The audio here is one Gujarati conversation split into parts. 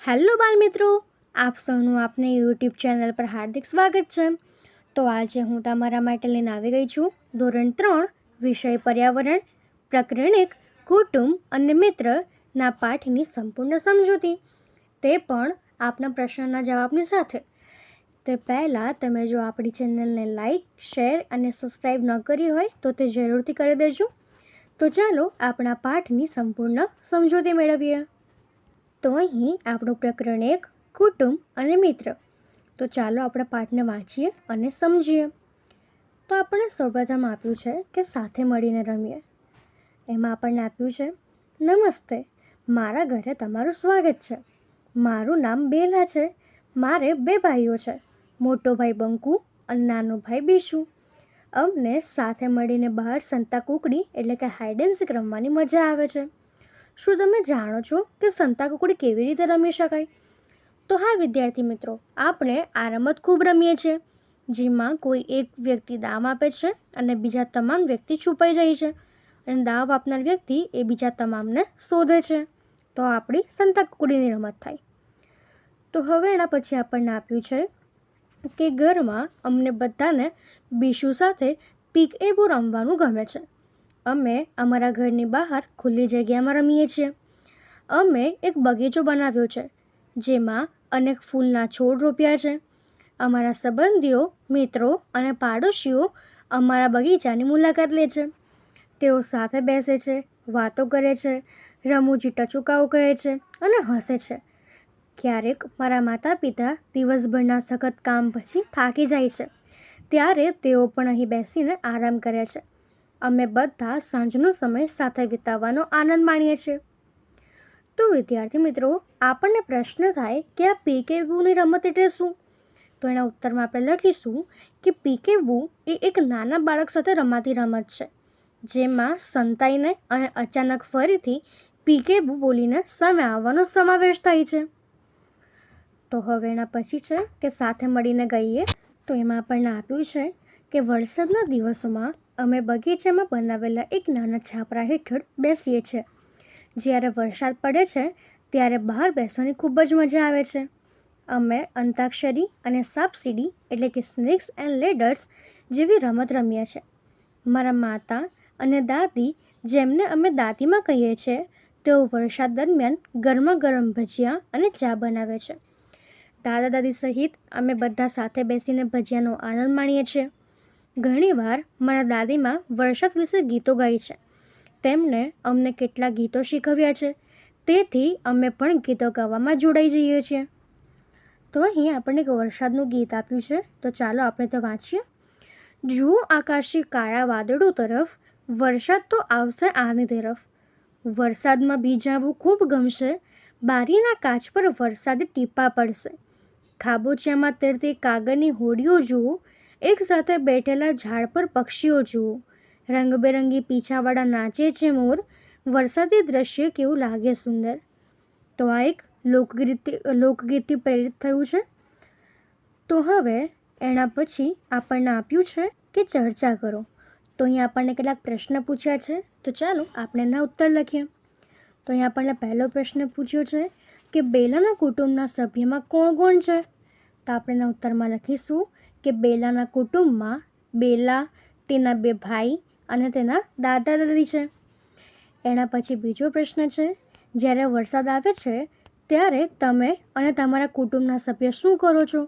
હેલો બાલ મિત્રો, આપ સૌનું આપને યુટ્યુબ ચેનલ પર હાર્દિક સ્વાગત છે. તો આજે હું તમારા માટે લઈને આવી ગઈ છું ધોરણ 3 વિષય પર્યાવરણ પ્રકરણ 1 કુટુંબ અને મિત્રના પાઠની સંપૂર્ણ સમજૂતી, તે પણ આપના પ્રશ્નના જવાબની સાથે. તે પહેલાં તમે જો આપણી ચેનલને લાઈક, શેર અને સબસ્ક્રાઈબ ન કરી હોય તો તે જરૂરથી કરી દેજો. તો ચાલો આપણા પાઠની સંપૂર્ણ સમજૂતી મેળવીએ. તો અહીં આપણું પ્રકરણ 1 કુટુંબ અને મિત્ર. તો ચાલો આપણા પાઠને વાંચીએ અને સમજીએ. તો આપણને સૌપ્રથમ આપ્યું છે કે સાથે મળીને રમીએ. એમાં આપણને આપ્યું છે, નમસ્તે, મારા ઘરે તમારું સ્વાગત છે. મારું નામ બેલા છે. મારે 2 ભાઈઓ છે, મોટો ભાઈ બંકુ અને નાનો ભાઈ બીશુ. અમને સાથે મળીને બહાર સંતા કુકડી એટલે કે હાઇડ એન્ડ સીક રમવાની મજા આવે છે. શું તમે જાણો છો કે સંતા કુકડી કેવી રીતે રમી શકાય? તો હા વિદ્યાર્થી મિત્રો, આપણે આ રમત ખૂબ રમીએ છીએ, જેમાં કોઈ એક વ્યક્તિ દાવ આપે છે અને બીજા તમામ વ્યક્તિ છુપાઈ જાય છે અને દાવ આપનાર વ્યક્તિ એ બીજા તમામને શોધે છે. તો આપણી સંતા કુકડીની રમત થાય. તો હવે એના પછી આપણને આપ્યું છે કે ઘરમાં અમને બધાને બીશુ સાથે પીક એબુ રમવાનું ગમે છે. અમે અમારા ઘરની બહાર ખુલ્લી જગ્યામાં રમીએ છીએ. અમે એક બગીચો બનાવ્યો છે, જેમાં અનેક ફૂલના છોડ રોપ્યા છે. અમારા સંબંધીઓ, મિત્રો અને પાડોશીઓ અમારા બગીચાની મુલાકાત લે છે. તેઓ સાથે બેસે છે, વાતો કરે છે, રમૂજી ટચુકાઓ કહે છે અને હસે છે. ક્યારેક મારા માતા પિતા દિવસભરના સખત કામ પછી થાકી જાય છે, ત્યારે તેઓ પણ અહીં બેસીને આરામ કરે છે. અમે બધા સાંજનો સમય સાથે વિતાવવાનો આનંદ માણીએ છીએ. તો વિદ્યાર્થી મિત્રો, આપણને પ્રશ્ન થાય કે આ પીકેબુની રમત એટલે શું? તો એના ઉત્તરમાં આપણે લખીશું કે પીકેબુ એ એક નાના બાળક સાથે રમાતી રમત છે, જેમાં સંતાઈને અને અચાનક ફરીથી પીકેબુ બોલીને સામે આવવાનો સમાવેશ થાય છે. તો હવે એના પછી છે કે સાથે મળીને ગાઈએ. તો એમાં આપણને આપ્યું છે કે વરસાદના દિવસોમાં અમે બગીચામાં બનાવેલા એક નાના છાપરા હેઠળ બેસીએ છીએ. જ્યારે વરસાદ પડે છે ત્યારે બહાર બેસવાની ખૂબ જ મજા આવે છે. અમે અંતાક્ષરી અને સાપસીડી એટલે કે સ્નેક્સ એન્ડ લેડર્સ જેવી રમત રમીએ છીએ. મારા માતા અને દાદી, જેમને અમે દાદીમાં કહીએ છીએ, તેઓ વરસાદ દરમિયાન ગરમા ગરમ ભજીયા અને ચા બનાવે છે. દાદા દાદી સહિત અમે બધા સાથે બેસીને ભજીયાનો આનંદ માણીએ છીએ. ઘણીવાર મારા દાદીમાં વરસાદ વિશે ગીતો ગાય છે. તેમણે અમને કેટલાક ગીતો શીખવ્યા છે, તેથી અમે પણ ગીતો ગાવામાં જોડાઈ જઈએ છીએ. તો અહીં આપણને એક વરસાદનું ગીત આપ્યું છે, તો ચાલો આપણે તો વાંચીએ. જુઓ આકાશી કાળા વાદળો તરફ, વરસાદ તો આવશે આની તરફ. વરસાદમાં ભીંજાવું ખૂબ ગમશે, બારીના કાચ પર વરસાદી ટીપા પડશે. ખાબોચિયામાં તરતી કાગળની હોડીઓ જુઓ, એક સાથે બેઠેલા ઝાડ પર પક્ષીઓ જુઓ. રંગબેરંગી પીછાવાળા નાચે છે મોર, વરસાદી દ્રશ્ય કેવું લાગે સુંદર. તો આ એક લોકગીતથી પ્રેરિત થયું છે. તો હવે એના પછી આપણને આપ્યું છે કે ચર્ચા કરો. તો અહીં આપણને કેટલાક પ્રશ્ન પૂછ્યા છે, તો ચાલો આપણે એના ઉત્તર લખીએ. તો અહીં આપણને પહેલો પ્રશ્ન પૂછ્યો છે કે બેલાના કુટુંબના સભ્યમાં કોણ કોણ છે? તો આપણે એના ઉત્તરમાં લખીશું કે બેલાના કુટુંબમાં બેલા, તેના 2 ભાઈ અને તેના દાદા દાદી છે. એના પછી બીજો પ્રશ્ન છે, જ્યારે વરસાદ આવે છે ત્યારે તમે અને તમારા કુટુંબના સભ્ય શું કરો છો?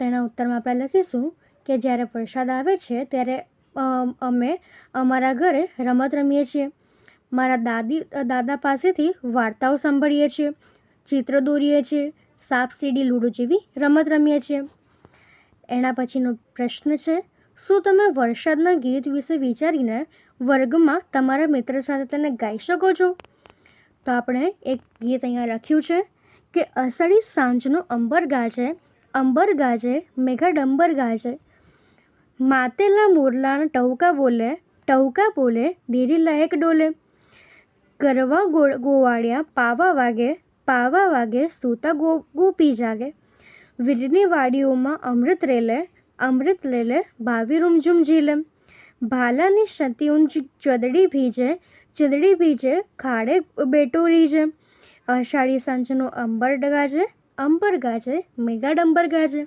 તેના ઉત્તરમાં આપણે લખીશું કે જ્યારે વરસાદ આવે છે ત્યારે અમે અમારા ઘરે રમત રમીએ છીએ. મારા દાદા પાસેથી વાર્તાઓ સાંભળીએ છીએ, ચિત્ર દોરીએ છીએ, સાપ સીડી લૂડો જેવી રમત રમીએ છીએ. એના પછીનો પ્રશ્ન છે, શું તમે વરસાદના ગીત વિશે વિચારીને વર્ગમાં તમારા મિત્ર સાથે તેને ગાઈ શકો છો? તો આપણે એક ગીત અહીંયા લખ્યું છે કે અષાઢી સાંજનો અંબર ગાજે, અંબર ગાજે, મેઘા ડંબર ગાજે. માતેલા મોરલાના ટહુકા બોલે, ટહુકા બોલે, ધીરી લહેક ડોલે. ગરવા ગોવાળિયા પાવા વાગે, પાવા વાગે, સૂતા ગોપી જાગે. વીરની વાડીઓમાં અમૃત રેલે, અમૃત લેલે, ભાવી રૂમઝુમ ઝીલે. ભાલાની શતી ઊંચ ચદડી ભીજે, ચદડી ભીજે, ખાડે બેટો રીજે. અષાઢી સાંજનો અંબર ગાજે, અંબર ગાજે, મેઘા ડંબર ગાજે.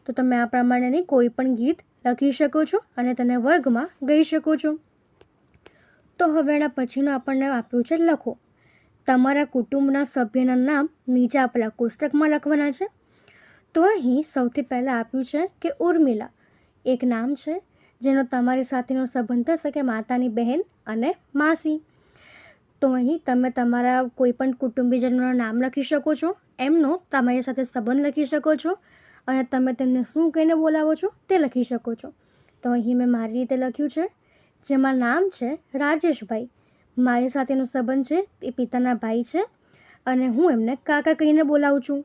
તો તમે આ પ્રમાણેની કોઈ પણ ગીત લખી શકો છો અને તેને વર્ગમાં ગાઈ શકો છો. તો હવે એના પછીનું આપણને આપ્યું છે લખો. તમારા કુટુંબના સભ્યના નામ નીચે આપેલા કોષ્ટકમાં લખવાના છે. તો અહીં સૌથી પહેલાં આપ્યું છે કે ઉર્મિલા એક નામ છે જેનો તમારી સાથેનો સંબંધ થશે કે માતાની બહેન અને માસી. તો અહીં તમે તમારા કોઈ પણ કુટુંબીજનોના નામ લખી શકો છો, એમનો તમારી સાથે સંબંધ લખી શકો છો અને તમે તેમને શું કહીને બોલાવો છો તે લખી શકો છો. તો અહીં મેં મારી રીતે લખ્યું છે, જેમાં નામ છે રાજેશભાઈ. મારી સાથેનો સંબંધ છે એ પિતાના ભાઈ છે અને હું એમને કાકા કહીને બોલાવું છું.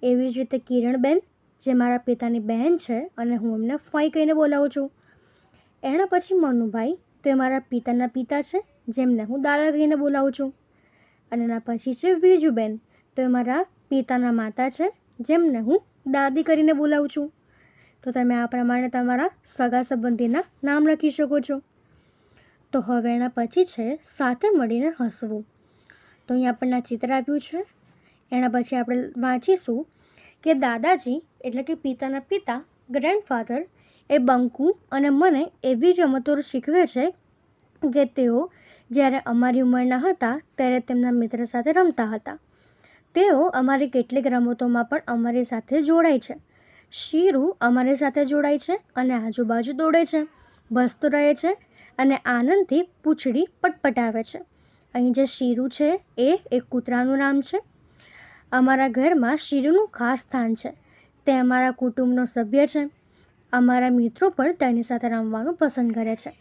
એવી જ રીતે કિરણબેન જે મારા પિતાની બહેન છે અને હું એમને ફઈ કહીને બોલાવું છું. એના પછી મનુભાઈ તો એ મારા પિતાના પિતા છે, જેમને હું દાદા કહીને બોલાવું છું. અને એના પછી છે વિજુબેન તો એ મારા પિતાના માતા છે, જેમને હું દાદી કરીને બોલાવું છું. તો તમે આ પ્રમાણે તમારા સગા સંબંધીના નામ લખી શકો છો. તો હવે એના પછી છે સાથે મળીને હસવું. તો અહીં આપણને ચિત્ર આપ્યું છે. એના પછી આપણે વાંચીશું કે દાદાજી એટલે કે પિતાના પિતા ગ્રેન્ડફાધર એ બંકુ અને મને એવી રમતો શીખવે છે કે તેઓ જ્યારે અમારી ઉંમરના હતા ત્યારે તેમના મિત્ર સાથે રમતા હતા. તેઓ અમારી કેટલીક રમતોમાં પણ અમારી સાથે જોડાય છે. શીરું અમારી સાથે જોડાય છે અને આજુબાજુ દોડે છે, ભસતો રહે છે અને આનંદથી પૂંછડી પટપટાવે છે. અહીં જે શીરું છે એ એક કૂતરાનું નામ છે. અમારા ઘરમાં શીરુનું ખાસ સ્થાન છે. તે અમારા કુટુંબનો સભ્ય છે. અમારા મિત્રો પણ તેની સાથે રમવાનું પસંદ કરે છે.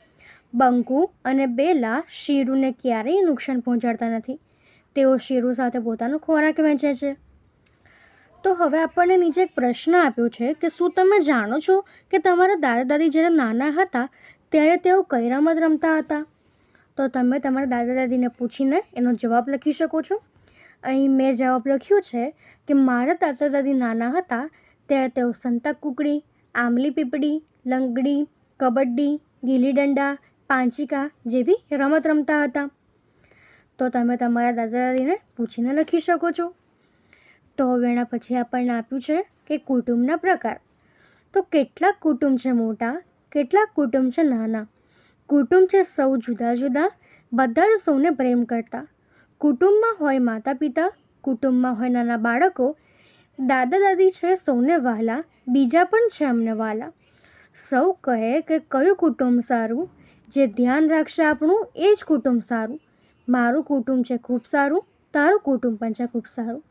બંકુ અને બેલા શીરુને ક્યારેય નુકસાન પહોંચાડતા નથી. તેઓ શીરુ સાથે પોતાનો ખોરાક વહેંચે છે. તો હવે આપણને નીચે એક પ્રશ્ન આપ્યો છે કે શું તમે જાણો છો કે તમારા દાદા દાદી જ્યારે નાના હતા ત્યારે તેઓ કઈ રમત રમતા હતા? તો તમે તમારા દાદા દાદીને પૂછીને એનો જવાબ લખી શકો છો. અહીં મેં જવાબ લખ્યું છે કે મારા દાદા દાદી નાના હતા ત્યારે તેઓ સંતા કુકડી, આંબલી પીપળી, લંગડી, કબડ્ડી, ગીલી દંડા, પાંચિકા જેવી રમત રમતા હતા. તો તમે તમારા દાદા દાદીને પૂછીને લખી શકો છો. તો હવે એના પછી આપણને આપ્યું છે કે કુટુંબના પ્રકાર. તો કેટલાક કુટુંબ છે મોટા, કેટલાક કુટુંબ છે નાના. કુટુંબ છે સૌ જુદા જુદા, બધા જ સૌને પ્રેમ કરતા. કુટુંબમાં હોય માતા પિતા, કુટુંબમાં હોય નાના બાળકો, દાદા દાદી છે સૌને વહાલા, બીજા પણ છે અમને વહાલા. સૌ કહે કે કયું કુટુંબ સારું, જે ધ્યાન રાખશે આપણું એ જ કુટુંબ સારું. મારું કુટુંબ છે ખૂબ સારું, તારું કુટુંબ પણ છે ખૂબ સારું.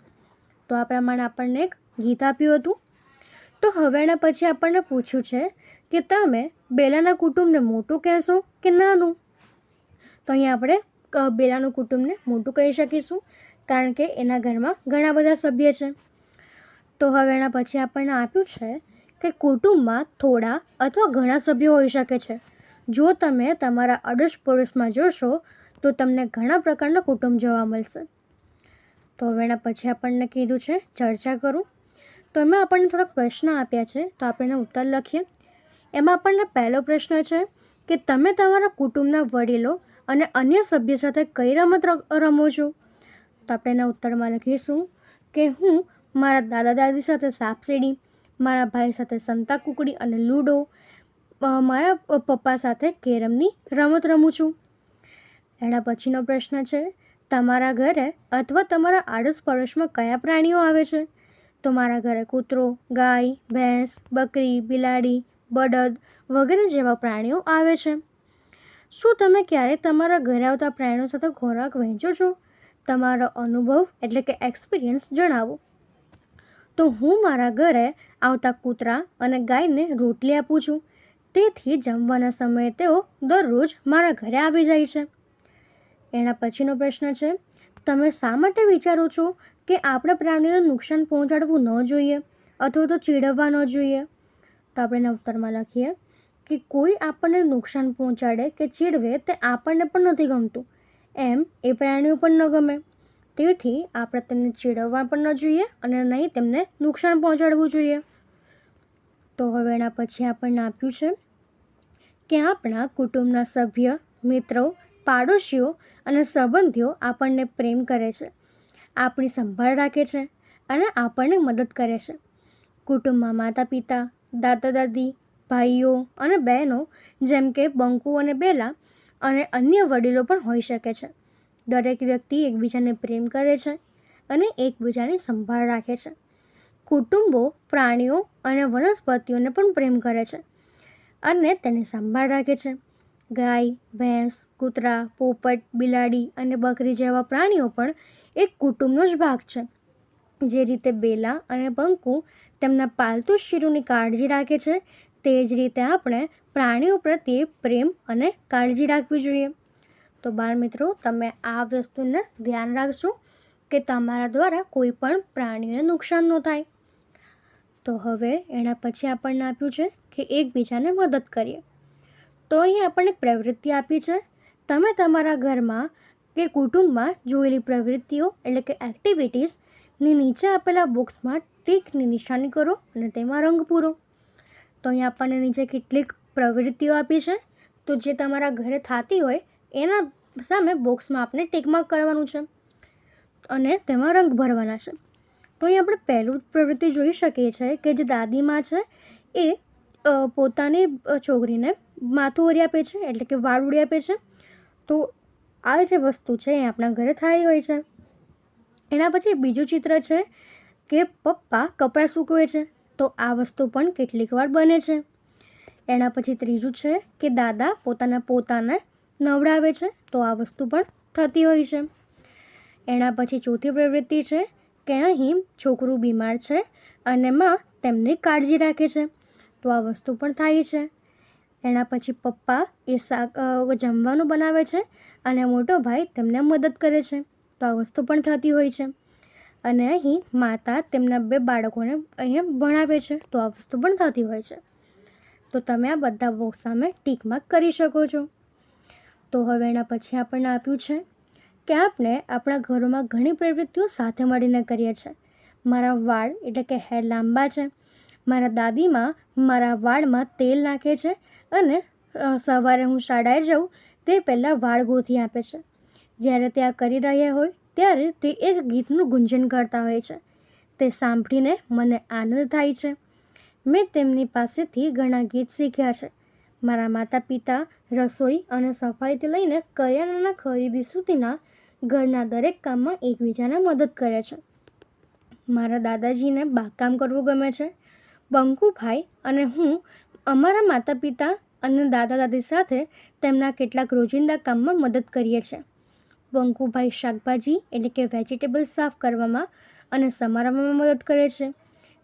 તો આ પ્રમાણે આપણને એક ગીત આપ્યું હતું. તો હવે એના પછી આપણને પૂછ્યું છે કે તમે બેલાના કુટુંબને મોટું કહેશો કે નાનું? તો અહીંયા આપણે બેલાનું કુટુંબને મોટું કહી શકીશું, કારણ કે એના ઘરમાં ઘણા બધા સભ્ય છે. તો હવે એના પછી આપણને આપ્યું છે કે કુટુંબમાં થોડા અથવા ઘણા સભ્યો હોઈ શકે છે. જો તમે તમારા અડોશ પડોશમાં જોશો તો તમને ઘણા પ્રકારના કુટુંબ જોવા મળશે. તો હવે એના પછી આપણને કીધું છે ચર્ચા કરું. તો એમાં આપણને થોડાક પ્રશ્ન આપ્યા છે, તો આપણે એનો ઉત્તર લખીએ. એમાં આપણને પહેલો પ્રશ્ન છે કે તમે તમારા કુટુંબના વડીલો અને અન્ય સભ્ય સાથે કઈ રમત રમો છો? તો આપણે એના ઉત્તરમાં લખીશું કે હું મારા દાદા દાદી સાથે સાપસીડી, મારા ભાઈ સાથે સંતા કુકડી અને લૂડો, મારા પપ્પા સાથે કેરમની રમત રમું છું. એના પછીનો પ્રશ્ન છે તમારા ઘરે અથવા તમારા આડોશ પડોશમાં કયા પ્રાણીઓ આવે છે? તો મારા ઘરે કૂતરો, ગાય, ભેંસ, બકરી, બિલાડી, બળદ વગેરે જેવા પ્રાણીઓ આવે છે. શું તમે ક્યારેય તમારા ઘરે આવતા પ્રાણીઓ સાથે ખોરાક વહેંચો છો? તમારો અનુભવ એટલે કે એક્સપિરિયન્સ જણાવો. તો હું મારા ઘરે આવતા કૂતરા અને ગાયને રોટલી આપું છું. તેથી જમવાના સમયે તેઓ દરરોજ મારા ઘરે આવી જાય છે. એના પછીનો પ્રશ્ન છે તમે શા માટે વિચારો છો કે આપણે પ્રાણીઓને નુકસાન પહોંચાડવું ન જોઈએ અથવા તો ચીડવવા ન જોઈએ? તો આપણે એના ઉત્તરમાં લખીએ કે કોઈ આપણને નુકસાન પહોંચાડે કે ચીડવે તે આપણને પણ નથી ગમતું, એમ એ પ્રાણીઓ પણ ન ગમે. તેથી આપણે તેમને ચીડવવા પણ ન જોઈએ અને નહીં તેમને નુકસાન પહોંચાડવું જોઈએ. તો હવે એના પછી આપણને આપ્યું છે કે આપણા કુટુંબના સભ્ય, મિત્રો, પાડોશીઓ અને સંબંધીઓ આપણને પ્રેમ કરે છે. આપણી સંભાળ રાખે છે અને આપણને મદદ કરે છે. કુટુંબમાં માતા પિતા, દાદા દાદી, ભાઈઓ અને બહેનો જેમ કે બંકુ અને બેલા અને અન્ય વડીલો પણ હોઈ શકે છે. દરેક વ્યક્તિ એકબીજાને પ્રેમ કરે છે અને એકબીજાની સંભાળ રાખે છે. કુટુંબો પ્રાણીઓ અને વનસ્પતિઓને પણ પ્રેમ કરે છે અને તેની સંભાળ રાખે છે. ગાય, ભેંસ, કૂતરા, પોપટ, બિલાડી અને બકરી જેવા પ્રાણીઓ પણ એક કુટુંબનો જ ભાગ છે. જે રીતે બેલા અને બંકુ તેમના પાલતુ શિરોની કાળજી રાખે છે, તે જ રીતે આપણે પ્રાણીઓ પ્રત્યે પ્રેમ અને કાળજી રાખવી જોઈએ. તો બાળ મિત્રો, તમે આ વસ્તુને ધ્યાન રાખશો કે તમારા દ્વારા કોઈ પણ પ્રાણીઓને નુકસાન ન થાય. તો હવે એના પછી આપણને આપ્યું છે કે એકબીજાને મદદ કરીએ. તો અહીં આપણને પ્રવૃત્તિ આપી છે. તમે તમારા ઘરમાં કે કુટુંબમાં જોયેલી પ્રવૃત્તિઓ એટલે કે એક્ટિવિટીઝની નીચે આપેલા બોક્સમાં ટીકની નિશાની કરો અને તેમાં રંગ પૂરો. તો અહીં આપણને નીચે કેટલીક પ્રવૃત્તિઓ આપી છે. તો જે તમારા ઘરે થતી હોય એના સામે બોક્સમાં આપણે ટીક માર્ક કરવાનું છે અને તેમાં રંગ ભરવાના છે. તો અહીં આપણે પહેલું પ્રવૃત્તિ જોઈ શકીએ છીએ કે જે દાદીમાં છે એ પોતાની છોકરીને માથું ઓરી આપે છે એટલે કે વાળ ઉડી આપે છે. તો આ જે વસ્તુ છે એ આપણા ઘરે થતી હોય છે. એના પછી બીજું ચિત્ર છે કે પપ્પા કપડાં સૂકવે છે. તો આ વસ્તુ પણ કેટલીક વાર બને છે. એના પછી ત્રીજું છે કે દાદા પોતાના પોતાને નવડાવે છે. તો આ વસ્તુ પણ થતી હોય છે. એના પછી ચોથી પ્રવૃત્તિ છે કે અહીં છોકરું બીમાર છે અને માં તેમની કાળજી રાખે છે. તો આ વસ્તુ પણ થાય છે. એના પછી પપ્પા એ જમવાનું બનાવે છે અને મોટો ભાઈ તેમને મદદ કરે છે. તો આ વસ્તુ પણ થતી હોય છે. અને અહીં માતા તેમના 2 બાળકોને અહીંયા ભણાવે છે. તો આ વસ્તુ પણ થતી હોય છે. તો તમે આ બધા બોક્સ સામે ટીક માર્ક કરી શકો છો. તો હવે એના પછી આપણને આપ્યું છે કે આપણે આપણા ઘરોમાં ઘણી પ્રવૃત્તિઓ સાથે મળીને કરીએ છીએ. મારા વાળ એટલે કે હેર લાંબા છે. મારા દાદીમાં મારા વાળમાં તેલ નાખે છે અને સવારે હું શાળાએ જાઉં તે પહેલાં વાળ ગોથી આપે છે. જ્યારે તે આ કરી રહ્યા હોય ત્યારે તે એક ગીતનું ગુંજન કરતા હોય છે. તે સાંભળીને મને આનંદ થાય છે. મેં તેમની પાસેથી ઘણા ગીત શીખ્યા છે. મારા માતા પિતા રસોઈ અને સફાઈથી લઈને કરિયાણાના ખરીદી સુધીના ઘરના દરેક કામમાં એકબીજાને મદદ કરે છે. મારા દાદાજીને બાગકામ કરવું ગમે છે. બંકુભાઈ અને હું અમારા માતા પિતા અને દાદા દાદી સાથે તેમના કેટલાક રોજિંદા કામમાં મદદ કરીએ છીએ. બંકુભાઈ શાકભાજી એટલે કે વેજીટેબલ સાફ કરવામાં અને સમારવામાં મદદ કરે છે,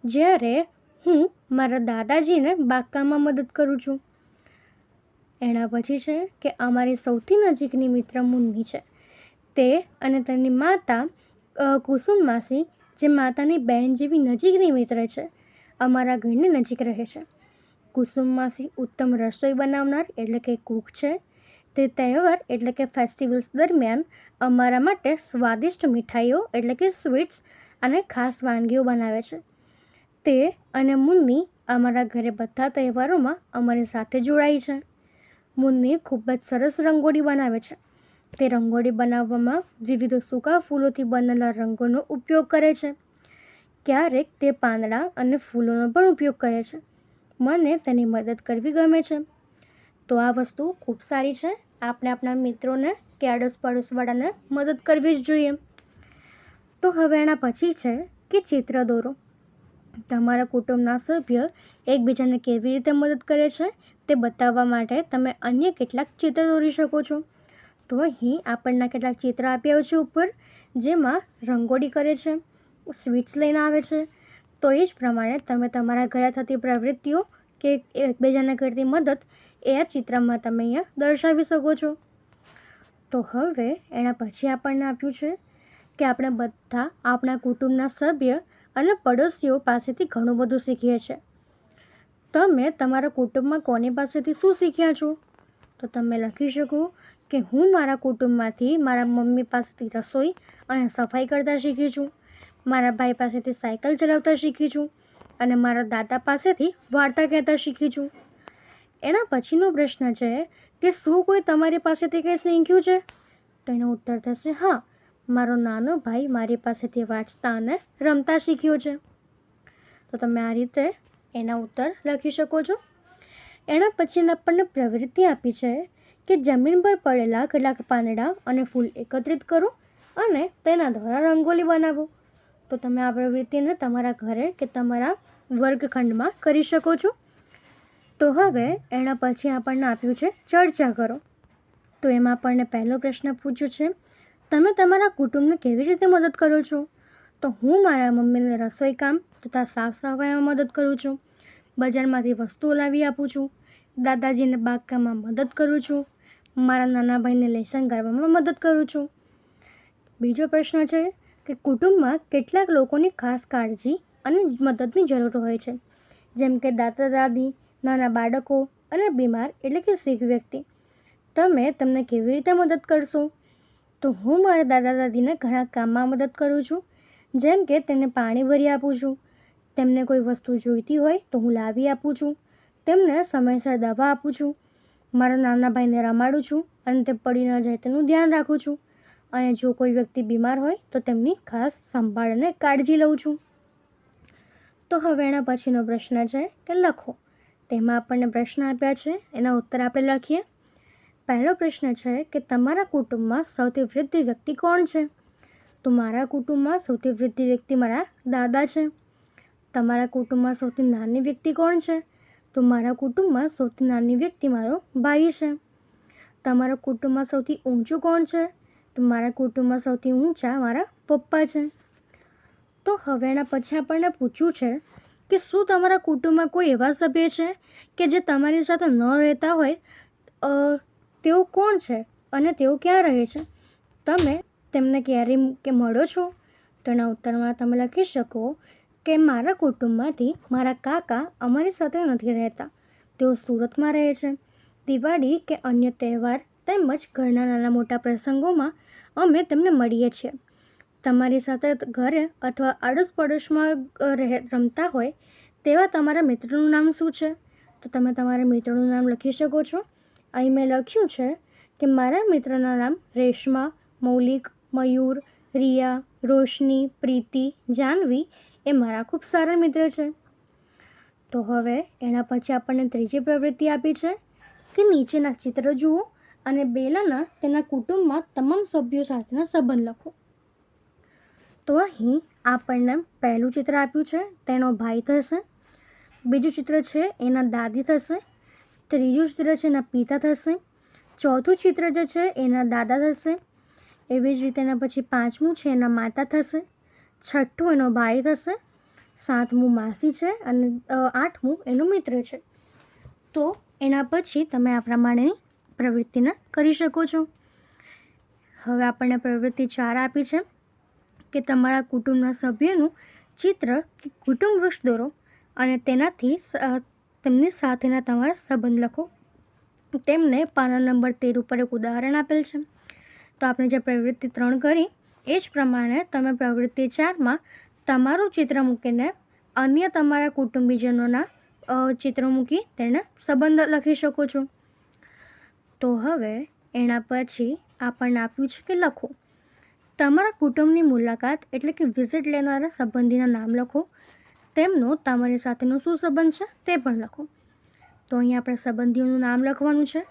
જ્યારે હું મારા દાદાજીને બાગકામમાં મદદ કરું છું. એના પછી છે કે અમારી સૌથી નજીકની મિત્ર મુન્ની છે. તે અને તેની માતા કુસુમ માસી, જે માતાની બહેન જેવી નજીકની મિત્ર છે, અમારા ઘરની નજીક રહે છે. કુસુમ માસી ઉત્તમ રસોઈ બનાવનાર એટલે કે કૂક છે. તે તહેવાર એટલે કે ફેસ્ટિવલ્સ દરમિયાન અમારા માટે સ્વાદિષ્ટ મીઠાઈઓ એટલે કે સ્વીટ્સ અને ખાસ વાનગીઓ બનાવે છે. તે અને મુન્ની અમારા ઘરે બધા તહેવારોમાં અમારી સાથે જોડાઈ છે. મુન્ની ખૂબ જ સરસ રંગોળી બનાવે છે. તે રંગોળી બનાવવામાં વિવિધ સૂકા ફૂલોથી બનેલા રંગોનો ઉપયોગ કરે છે. ક્યારેક તે પાંદડા અને ફૂલોનો પણ ઉપયોગ કરે છે. મને તેની મદદ કરવી ગમે છે. તો આ વસ્તુ ખૂબ સારી છે. આપણે આપણા મિત્રોને કે આડોશ પડોશવાળાને મદદ કરવી જ જોઈએ. તો હવે એના પછી છે કે ચિત્ર દોરો. તમારા કુટુંબના સભ્ય એકબીજાને કેવી રીતે મદદ કરે છે તે બતાવવા માટે તમે અન્ય કેટલાક ચિત્ર દોરી શકો છો. તો અહીં આપણના કેટલાક ચિત્ર આપ્યા છે ઉપર, જેમાં રંગોળી કરે છે, સ્વીટ્સ લઈને આવે છે. તો એ જ પ્રમાણે તમે તમારા ઘરે થતી પ્રવૃત્તિઓ કે એકબીજાને કરતી મદદ એ આ ચિત્રમાં તમે અહીંયા દર્શાવી શકો છો. તો હવે એના પછી આપણને આપ્યું છે કે આપણે બધા આપણા કુટુંબના સભ્ય અને પડોશીઓ પાસેથી ઘણું બધું શીખીએ છીએ. તમે તમારા કુટુંબમાં કોની પાસેથી શું શીખ્યા છો? તો તમે લખી શકો કે હું મારા કુટુંબમાંથી મારા મમ્મી પાસેથી રસોઈ અને સફાઈ કરતાં શીખી છું, મારા ભાઈ પાસેથી સાયકલ ચલાવતા શીખી છું અને મારા દાદા પાસેથી વાર્તા કહેતા શીખી છું. એના પછીનો પ્રશ્ન છે કે શું કોઈ તમારી પાસેથી કંઈ શીખ્યું છે? તો એનો ઉત્તર થશે હા, મારો નાનો ભાઈ મારી પાસેથી વાંચતા અને રમતા શીખ્યો છે. તો તમે આ રીતે એના ઉત્તર લખી શકો છો. એના પછી આપણને પ્રવૃત્તિ આપી છે કે જમીન પર પડેલા કેટલાક પાંદડા અને ફૂલ એકત્રિત કરો અને તેના દ્વારા રંગોલી બનાવો. તો તમે આ પ્રવૃત્તિને તમારા ઘરે કે તમારા વર્ગખંડમાં કરી શકો છો. તો હવે એના પછી આપણને આપ્યું છે ચર્ચા કરો. તો એમાં આપણને પહેલો પ્રશ્ન પૂછ્યો છે, તમે તમારા કુટુંબને કેવી રીતે મદદ કરો છો? તો હું મારા મમ્મીને રસોઈ કામ તથા સાફ સફાઈમાં મદદ કરું છું. બજારમાંથી વસ્તુઓ લાવી આપું છું. દાદાજીને બાગકામમાં મદદ કરું છું. મારા નાના ભાઈને લેસન કરવામાં મદદ કરું છું. બીજો પ્રશ્ન છે કે કુટુંબમાં કેટલાક લોકોની ખાસ કાળજી અને મદદની જરૂર હોય છે, જેમ કે દાદા દાદી, નાના બાળકો અને બીમાર એટલે કે સિક વ્યક્તિ. તમે તેમને કેવી રીતે મદદ કરશો? તો હું મારા દાદા દાદીને ઘણા કામમાં મદદ કરું છું, જેમ કે તેમને પાણી ભરી આપું છું. તેમને કોઈ વસ્તુ જોઈતી હોય તો હું લાવી આપું છું. તેમને સમયસર દવા આપું છું. મારા નાના ભાઈને રમાડું છું અને તે પડી ન જાય તેનું ધ્યાન રાખું છું. અને જો કોઈ વ્યક્તિ બીમાર હોય તો તેમની ખાસ સંભાળ અને કાળજી લઉં છું. તો હવે એના પછીનો પ્રશ્ન છે કે લખો. તેમાં આપણને પ્રશ્ન આપ્યા છે, એના ઉત્તર આપણે લખીએ. પહેલો પ્રશ્ન છે કે તમારા કુટુંબમાં સૌથી વૃદ્ધ વ્યક્તિ કોણ છે? તો મારા કુટુંબમાં સૌથી વૃદ્ધ વ્યક્તિ મારા દાદા છે. તમારા કુટુંબમાં સૌથી નાની વ્યક્તિ કોણ છે? તો મારા કુટુંબમાં સૌથી નાની વ્યક્તિ મારો ભાઈ છે. તમારા કુટુંબમાં સૌથી ઊંચું કોણ છે? તો મારા કુટુંબમાં સૌથી ઊંચા મારા પપ્પા છે. તો હવે એના પછી આપણને પૂછ્યું છે કે શું તમારા કુટુંબમાં કોઈ એવા સભ્ય છે કે જે તમારી સાથે ન રહેતા હોય? તેઓ કોણ છે અને તેઓ ક્યાં રહે છે? તમે તેમને ક્યારે કે મળો છો? તો એના ઉત્તરમાં તમે લખી શકો કે મારા કુટુંબમાંથી મારા કાકા અમારી સાથે નથી રહેતા. તેઓ સુરતમાં રહે છે. દિવાળી કે અન્ય તહેવાર તેમજ ઘરના નાના મોટા પ્રસંગોમાં અમે તેમને મળીએ છીએ. તમારી સાથે ઘરે અથવા આડોશ પડોશમાં રમતા હોય તેવા તમારા મિત્રનું નામ શું છે? તો તમે તમારા મિત્રનું નામ લખી શકો છો. અહીં મેં લખ્યું છે કે મારા મિત્રના નામ રેશમા, મૌલિક, મયુર, રિયા, રોશની, પ્રીતિ, જાનવી એ મારા ખૂબ સારા મિત્ર છે. તો હવે એના પછી આપણને ત્રીજી પ્રવૃત્તિ આપી છે કે નીચેના ચિત્ર જુઓ અને બેલાના તેના કુટુંબમાં તમામ સભ્યો સાથેના સંબંધ લખો. તો અહીં આપણને પહેલું ચિત્ર આપ્યું છે, તેનો ભાઈ થશે. બીજું ચિત્ર છે એના દાદી થશે. ત્રીજું ચિત્ર છે એના પિતા થશે. ચોથું ચિત્ર જે છે એના દાદા થશે. એવી જ રીતે એના પછી પાંચમું છે એના માતા થશે. છઠ્ઠું એનો ભાઈ થશે. સાતમું માસી છે અને આઠમું એનો મિત્ર છે. તો એના પછી તમે આ પ્રમાણેની પ્રવૃત્તિને કરી શકો છો. હવે આપણને પ્રવૃત્તિ 4 આપી છે કે તમારા કુટુંબના સભ્યનું ચિત્ર કે કુટુંબ વૃક્ષ દોરો અને તેનાથી તેમની સાથેના તમારા સંબંધ લખો. તેમને પાના નંબર 13 ઉપર એક ઉદાહરણ આપેલ છે. તો આપણે જે પ્રવૃત્તિ 3 કરી એ જ પ્રમાણે તમે પ્રવૃત્તિ 4માં તમારું ચિત્ર મૂકીને અન્ય તમારા કુટુંબીજનોના ચિત્ર મૂકી તેને સંબંધ લખી શકો છો. તો હવે એના પછી આપણને આપ્યું છે કે લખો. તમારા કુટુંબની મુલાકાત એટલે કે વિઝિટ લેનારા સંબંધીના નામ લખો. તેમનો તમારી સાથેનો શું સંબંધ છે તે પણ લખો. તો અહીં આપણે સંબંધીઓનું નામ લખવાનું છે,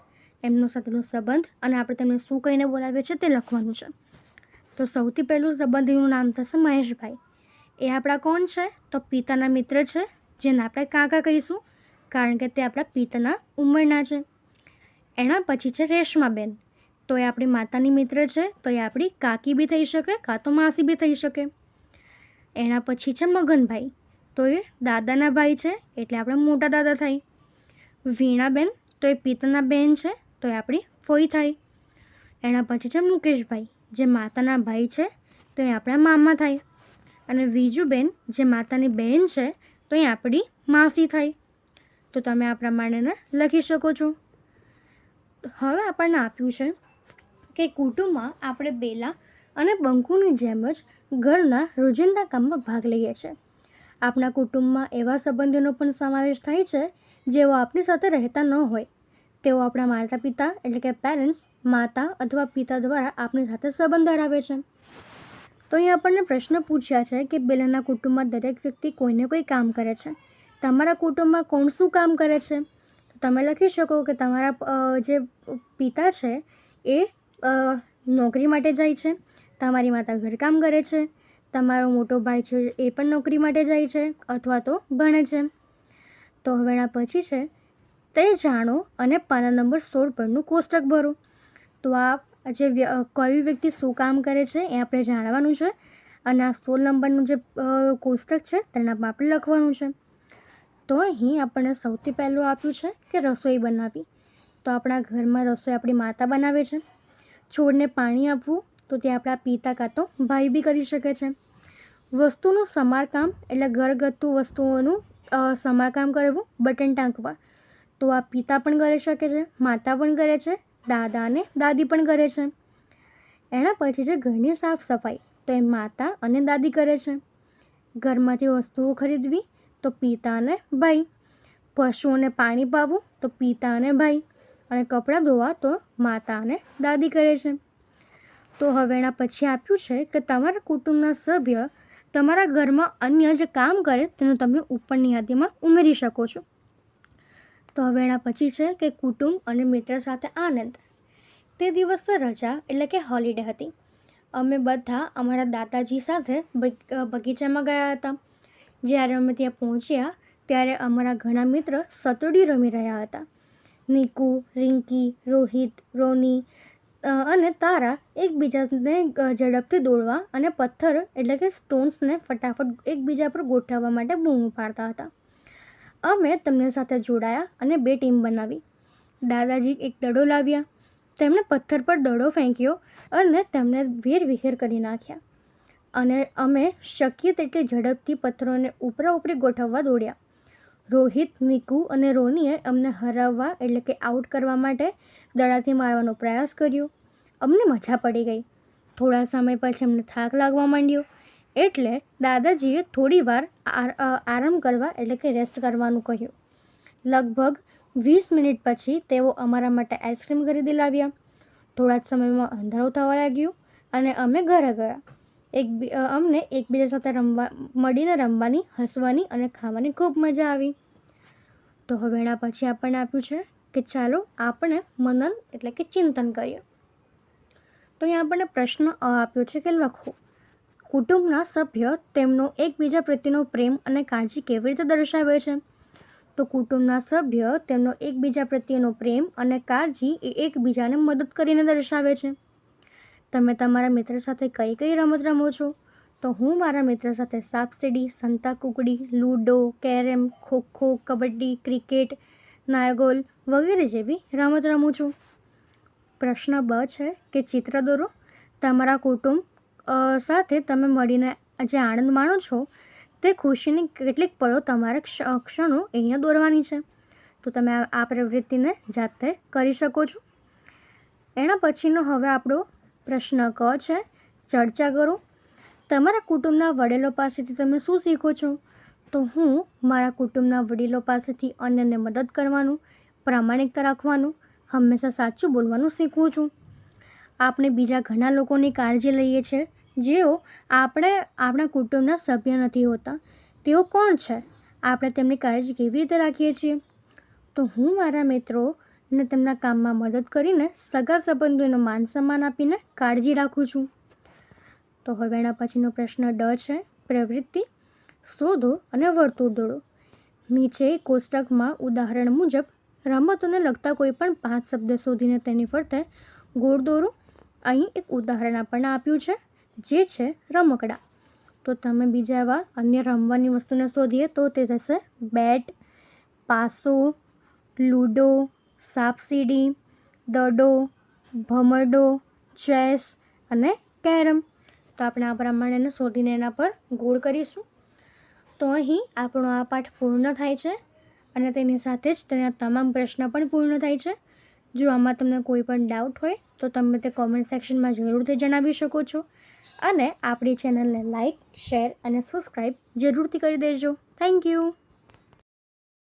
એમનો સાથેનો સંબંધ અને આપણે તેમને શું કહીને બોલાવીએ છીએ તે લખવાનું છે. તો સૌથી પહેલું સંબંધીનું નામ થશે મહેશભાઈ. એ આપણા કોણ છે? તો પિતાના મિત્ર છે, જેને આપણે કાકા કહીશું કારણ કે તે આપણા પિતાના ઉંમરના છે. એના પછી છે રેશમાબેન. તો એ આપણી માતાની મિત્ર છે, તો એ આપણી કાકી બી થઈ શકે કાં તો માસી બી થઈ શકે. એના પછી છે મગનભાઈ. તો એ દાદાના ભાઈ છે એટલે આપણે મોટા દાદા થાય. વીણાબેન તો એ પિતાના બહેન છે, તો એ આપણી ફોઈ થાય. એના પછી છે મુકેશભાઈ, જે માતાના ભાઈ છે, તો એ આપણા મામા થાય. અને વિજુબેન જે માતાની બહેન છે, તો એ આપણી માસી થાય. તો તમે આ પ્રમાણેને લખી શકો છો. હવે આપણને આપ્યું છે કે કુટુંબમાં આપણે બેલા અને બંકુની જેમ જ ઘરના રોજિંદા કામમાં ભાગ લઈએ છીએ. આપણા કુટુંબમાં એવા સંબંધીઓનો પણ સમાવેશ થાય છે જેઓ આપણી સાથે રહેતા ન હોય. તેઓ આપણા માતા પિતા એટલે કે પેરેન્ટ્સ, માતા અથવા પિતા દ્વારા આપણી સાથે સંબંધ ધરાવે છે. તો અહીં આપણને પ્રશ્ન પૂછ્યા છે કે પહેલાંના કુટુંબમાં દરેક વ્યક્તિ કોઈને કોઈ કામ કરે છે. તમારા કુટુંબમાં કોણ શું કામ કરે છે? તો તમે લખી શકો કે તમારા જે પિતા છે એ નોકરી માટે જાય છે, તમારી માતા ઘરકામ કરે છે, તમારો મોટો ભાઈ છે એ પણ નોકરી માટે જાય છે અથવા તો ભણે છે. તો હવે એના પછી છે તે જાણો અને પાના નંબર 16 પરનું કોષ્ટક ભરો. તો આ જે કઈ વ્યક્તિ શું કામ કરે છે એ આપણે જાણવાનું છે અને આ 16 નંબરનું જે કોષ્ટક છે તેનામાં આપણે લખવાનું છે. તો અહીં આપણને સૌથી પહેલું આપ્યું છે કે રસોઈ બનાવવી. તો આપણા ઘરમાં રસોઈ આપણી માતા બનાવે છે. છોડને પાણી આપવું તો તે આપણા પિતા કાં તો ભાઈ બી કરી શકે છે. વસ્તુનું સમારકામ એટલે ઘરગથ્થુ વસ્તુઓનું સમારકામ કરવું, બટન ટાંકવા, તો આ પિતા પણ કરી શકે છે, માતા પણ કરે છે, દાદા અને દાદી પણ કરે છે. એના પછી છે ઘરની સાફ સફાઈ, તો એ માતા અને દાદી કરે છે. ઘરમાંથી વસ્તુઓ ખરીદવી તો પિતા અને ભાઈ. પશુઓને પાણી પાવું તો પિતા અને ભાઈ. અને કપડાં ધોવા તો માતા અને દાદી કરે છે. તો હવે એના પછી આપ્યું છે કે તમારા કુટુંબના સભ્ય તમારા ઘરમાં અન્ય જે કામ કરે તેનું તમે ઉપરની યાદીમાં ઉમેરી શકો છો. તો હવે એના પછી છે કે કુટુંબ અને મિત્ર સાથે આનંદ. તે દિવસે રજા એટલે કે હોલિડે હતી. અમે બધા અમારા દાદાજી સાથે બગીચામાં ગયા હતા. જ્યારે અમે ત્યાં પહોંચ્યા ત્યારે અમારા ઘણા મિત્ર સતોડી રમી રહ્યા હતા. નિકુ, રિંકી, રોહિત, રોની અને તારા એકબીજાને ઝડપથી દોડવા અને પથ્થર એટલે કે સ્ટોન્સને ફટાફટ એકબીજા પર ગોઠવવા માટે બૂમો પાડતા હતા. અમે તેમની સાથે જોડાયા અને 2 ટીમ બનાવી. દાદાજી એક દડો લાવ્યા, તેમણે પથ્થર પર દડો ફેંક્યો અને તેમને વેરવિખેર કરી નાખ્યા. અને અમે શક્ય તેટલી ઝડપથી પથ્થરોને ઉપરી ગોઠવવા દોડ્યા. રોહિત, નિકુ અને રોનીએ અમને હરાવવા એટલે કે આઉટ કરવા માટે દડાથી મારવાનો પ્રયાસ કર્યો. અમને મજા પડી ગઈ. થોડા સમય પછી અમને થાક લાગવા માંડ્યો એટલે દાદાજીએ થોડી વાર આરામ કરવા એટલે કે રેસ્ટ કરવાનું કહ્યું. લગભગ 20 મિનિટ પછી તેઓ અમારા માટે આઈસ્ક્રીમ ખરીદી લાવ્યા. થોડા જ સમયમાં અંધારું થવા લાગ્યું અને અમે ઘરે ગયા. અમને એકબીજા સાથે મળીને રમવાની, હસવાની અને ખાવાની ખૂબ મજા આવી. તો હવે એના પછી આપણને આપ્યું છે કે ચાલો આપણે મનન એટલે કે ચિંતન કરીએ. તો અહીં આપણને પ્રશ્ન આપ્યો છે કે લખો, કુટુંબના સભ્ય તેમનો એકબીજા પ્રત્યેનો પ્રેમ અને કાળજી કેવી રીતે દર્શાવે છે? તો કુટુંબના સભ્ય તેમનો એકબીજા પ્રત્યેનો પ્રેમ અને કાળજી એ એકબીજાને મદદ કરીને દર્શાવે છે. તમે તમારા મિત્ર સાથે કઈ કઈ રમત રમો છો? તો હું મારા મિત્ર સાથે સાપસીડી, સંતાકુકડી, ludo, carrom, kho kho, kabaddi, cricket, નારગોલ વગેરે જેવી રમત રમું છું. પ્રશ્ન 2 છે કે ચિત્ર દોરો. તમારા કુટુંબ સાથે તમે મળીને જે આનંદ માણો છો તે ખુશીની કેટલીક પળો તમારે ક્ષણો અહીંયા દોરવાની છે. તો તમે આ પ્રવૃત્તિને જાતે કરી શકો છો. એના પછીનો હવે આપણો પ્રશ્ન ક છે ચર્ચા કરો. તમારા કુટુંબના વડીલો પાસેથી તમે શું શીખો છો? તો હું મારા કુટુંબના વડીલો પાસેથી અન્યને મદદ કરવાનું, પ્રામાણિકતા રાખવાનું, હંમેશા સાચું બોલવાનું શીખું છું. આપણે બીજા ઘણા લોકોની કાળજી લઈએ છીએ જેઓ આપણા કુટુંબના સભ્ય નથી હોતા. તેઓ કોણ છે? આપણે તેમની કાળજી કેવી રીતે રાખીએ છીએ? તો હું મારા મિત્રોને તેમના કામમાં મદદ કરીને સગા સંબંધીઓનો માન સન્માન આપીને કાળજી રાખું છું. તો હવે એના પછીનો પ્રશ્ન ડ છે પ્રવૃત્તિ શોધો અને વર્તુળ દોરો. નીચે કોષ્ટકમાં ઉદાહરણ મુજબ રમતોને લગતા કોઈ પણ 5 શબ્દ શોધીને તેની ફરતે ગોળ દોરો. અહીં એક ઉદાહરણ આપણને આપ્યું છે જે છે રમકડા. તો તમે બીજા એવા અન્ય રમવાની વસ્તુને શોધીએ તો તે થશે બેટ, પાસો, લૂડો, સાપસીડી, દડો, ભમરડો, ચેસ અને કેરમ. તો આપણે આ પ્રમાણે શોધીને એના પર ગોળ કરીશું. તો અહીં આપણો આ પાઠ પૂર્ણ થાય છે અને તેની સાથે જ તેના તમામ પ્રશ્ન પણ પૂર્ણ થાય છે. જો આમાં તમને કોઈ પણ ડાઉટ હોય તો તમે તે કોમેન્ટ સેક્શનમાં જરૂરથી જણાવી શકો છો અને આપણી ચેનલને લાઇક, શેર અને સબસ્ક્રાઈબ જરૂરથી કરી દેજો. Thank you.